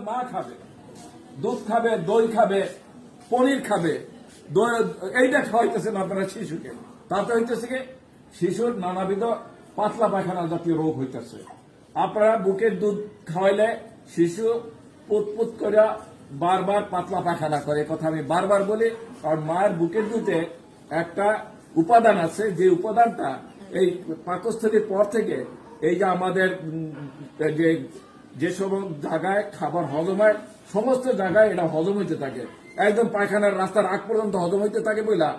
মা খাবে, দুধ খাবে, দই খাবে, পনির খাবে, এইটা খাওয়াইতেছেন আপনারা শিশুকে, তাতে হইতেছে কি শিশুর নানাবিধ পাতলা পায়খানা জাতীয় রোগ হইতেছে। আপনারা বুকের দুধ খাওয়াইলে শিশু পুতপুত করে বারবার পাতলা পায়খানা করে, কথা আমি বারবার বলি। কারণ মায়ের বুকের দুধে একটা উপাদান আছে, যে উপাদানটা এই পাকস্থলীর পর থেকে এই যে আমাদের যে সব জায়গায় খাবার হজম হয় সমস্ত জায়গায় এটা হজম হইতে থাকে, একদম পায়খানার রাস্তার আগ পর্যন্ত হজম হইতে থাকে। বইলা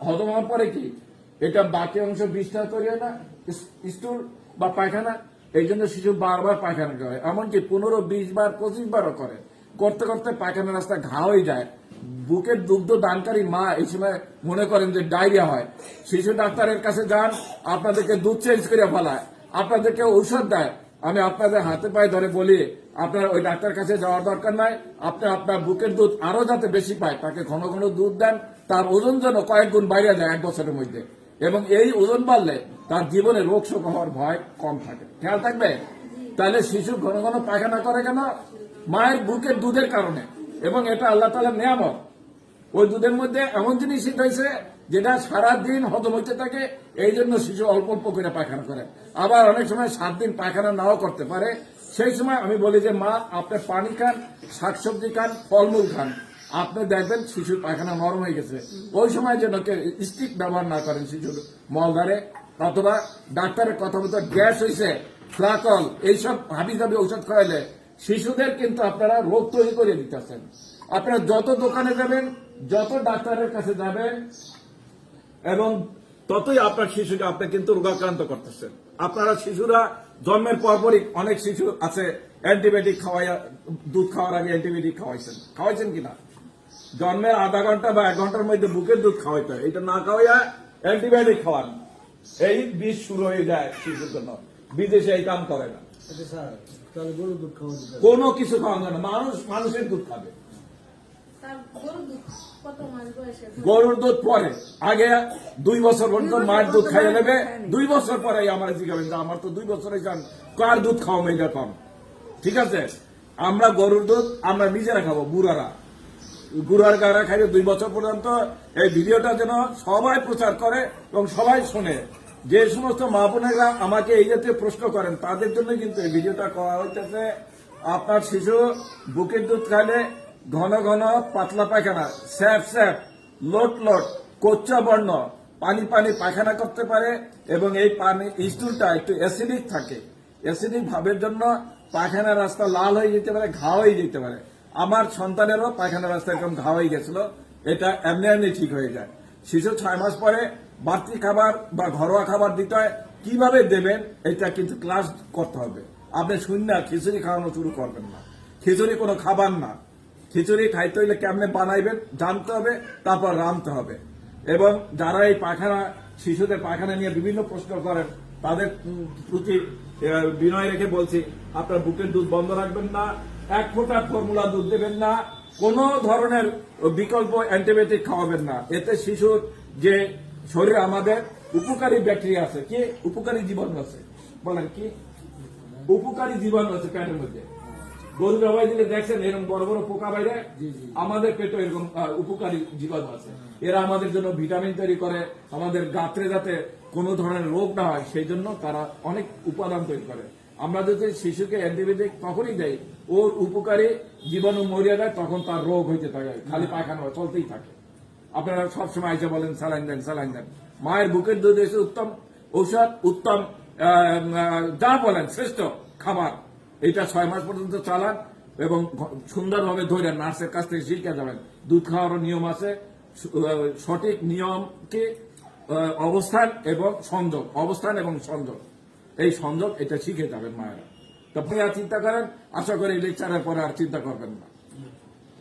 হজম হওয়ার পরে কি এটা বাকি অংশ বিস্তার তৈরি হয় না, স্টুল বা পায়খানা, এই জন্য শিশু বারবার পায়খানা করে, এমনকি 15, 20 বার 25 বারও করে। করতে করতে পায়খানার রাস্তা ঘা হয়ে যায়। বুকের দুগ্ধ দানকারী মা এই সময় মনে করেন যে ডায়রিয়া হয়, শিশু ডাক্তারের কাছে যান, আপনাদেরকে দুধ চেঞ্জ করে ফেলায়, আপনাদেরকে ঔষধ দেয়। আমি আপনাদের হাতে পায়ে ধরে বলি, আপনার ওই ডাক্তার কাছে যাওয়ার দরকার নাই। আপনি আপনার বুকের দুধ আরো যাতে বেশি পায় তাকে ঘন ঘন দুধ দেন, তার ওজন যেন কয়েক গুণ বাইরে যায় 1 বছরের মধ্যে, এবং এই ওজন বাড়লে তার জীবনে রোগ শোক হওয়ার ভয় কম থাকে। খেয়াল থাকবে। তাহলে শিশু ঘন ঘন পায়খানা করে কেন? মায়ের বুকের দুধের কারণে, এবং এটা আল্লাহ তাআলার নিয়ামত। ওই দুধের মধ্যে এমন জিনিস হয়েছে যেটা সারাদিন হজম হইতে থাকে, এই জন্য শিশু অল্প অল্প করে পায়খানা করে। আবার অনেক সময় 7 দিন পায়খানা নাও করতে পারে। সেই সময় আমি বলি যে মা আপনি পানি খান, শাকসবজি খান, ফলমূল খান, আপনি দেখবেন শিশুর পায়খানা নরম হয়ে গেছে। ওই সময় যেন স্টিক ব্যবহার না করেন শিশুর মলদ্বারে, অথবা ডাক্তারের কথা মতো গ্যাস হয়েছে, ফ্লাকল, এইসব হাবি জাবি ঔষধ খাওয়াইলে শিশুদের কিন্তু আপনারা রোগ তৈরি করে দিতেছেন। আপনারা যত দোকানে যাবেন, যত ডাক্তারের কাছে যাবেন, এবং ততই আপনার শিশুকে আপনি কিন্তু রোগাক্রান্ত করতেছেন। আপনারা শিশুরা জন্মের পরপরই অনেক শিশু আছে অ্যান্টিবায়োটিক খাওয়াইয়া, দুধ খাওয়ার আগে অ্যান্টিবায়োটিক খাওয়াইছেন কিনা? জন্মের আধা ঘন্টা বা 1 ঘন্টার মধ্যে বুকের দুধ খাওয়াইতে হয়, এটা না খাওয়াইয়া অ্যান্টিবায়োটিক খাওয়ান, এই বিষ শুরু হয়ে যায় শিশুর জন্য। বিদেশে এই কাম করে না, কোনো কিছু খাওয়ানো যায় না, মানুষের দুধ খাবে। গরুর দুধ পরে, আগে 2 বছর পর্যন্ত মায়ের দুধ খাইয়ে নেবে, 2 বছর পরে আমার জিজ্ঞাবেন যে আমার তো 2 বছরে যান, কার দুধ খাওয়াবো এটা কম। ঠিক আছে, আমরা গরুর দুধ আমরা নিজেরা খাবো, বুড়ার গারা খাইবে 2 বছর পর্যন্ত। এই ভিডিওটা যেন সবাই প্রচার করে এবং সবাই শোনে। যে সমস্ত মা বোনেরা আমাকে এই জাতীয় প্রশ্ন করেন তাদের জন্য কিন্তু এই ভিডিওটা করা হইতেছে। আপনার শিশু বুকের দুধ খাইলে ঘন ঘন পাতলা পায়খানা, স্যাপ লোট কোচ্চা বর্ণ, পানি পায়খানা করতে পারে, এবং এই পানি স্টুলটা একটু অ্যাসিডিক থাকে। অ্যাসিডিক ভাবের জন্য পায়খানার রাস্তা লাল হয়ে যেতে পারে, ঘা হয়ে যেতে পারে। আমার সন্তানেরও পায়খানার রাস্তা এরকম ঘা হয়ে গেছিল, এটা এমনি ঠিক হয়ে যায়। শিশু 6 মাস পরে বাড়তি খাবার বা ঘরোয়া খাবার দিতে হয়, কিভাবে দেবেন এটা কিন্তু ক্লাস করতে হবে। আপনি শূন্য খিচুড়ি খাওয়ানো শুরু করবেন না, খিচুড়ি কোনো খাবার না। খিচুড়ি খাইতে হইলে কেমনে বানাইবেন জানতে হবে, তারপর রাঁধতে হবে। এবং যারা এই পায়খানা, শিশুদের পায়খানা নিয়ে বিভিন্ন প্রশ্ন করেন, তাদের প্রতি বিনয় রেখে বলছি, আপনার বুকের দুধ বন্ধ রাখবেন না, 1 ফোঁটা ফর্মুলা দুধ দেবেন না, কোন ধরনের বিকল্প অ্যান্টিবায়োটিক খাওয়াবেন না। এতে শিশুর যে শরীরে আমাদের উপকারী ব্যাকটেরিয়া আছে, কি উপকারী জীবাণু আছে, বলেন কি উপকারী জীবাণু আছে পেটের মধ্যে। গরু জবাই দিলে দেখছেন এরকম বড় বড় পোকা বাইরে, আমাদের পেটে এরকম উপকারী জীবাণু আছে। এরা আমাদের জন্য ভিটামিন তৈরি করে, আমাদের গাত্রে যাতে কোনো ধরনের রোগ না হয় সেই জন্য তারা অনেক উপাদান তৈরি করে। আমরা যদি শিশুকে অ্যান্টিবায়োটিক তখনই দেয়, ওর উপকারী জীবাণু মরিয়া যায়, তখন তার রোগ হইতে থাকে, খালি পায়খানা চলতেই থাকে। আপনারা সবসময় এসে বলেন স্যালাইন দেন। মায়ের বুকের দুধ এসে উত্তম ঔষধ, উত্তম যা বলেন শ্রেষ্ঠ খাবার। এটা 6 মাস পর্যন্ত চালান এবং সুন্দরভাবে ধরে নার্সের কাছ থেকে শিখে যাবেন। দুধ খাওয়ারও নিয়ম আছে, সঠিক নিয়মকে অবস্থান এবং সংযোগ, এই সংযোগ এটা শিখে যাবেন মায়েরা। তো আপনি আর চিন্তা করেন, আশা করি লেকচারের পরে আর চিন্তা করবেন না।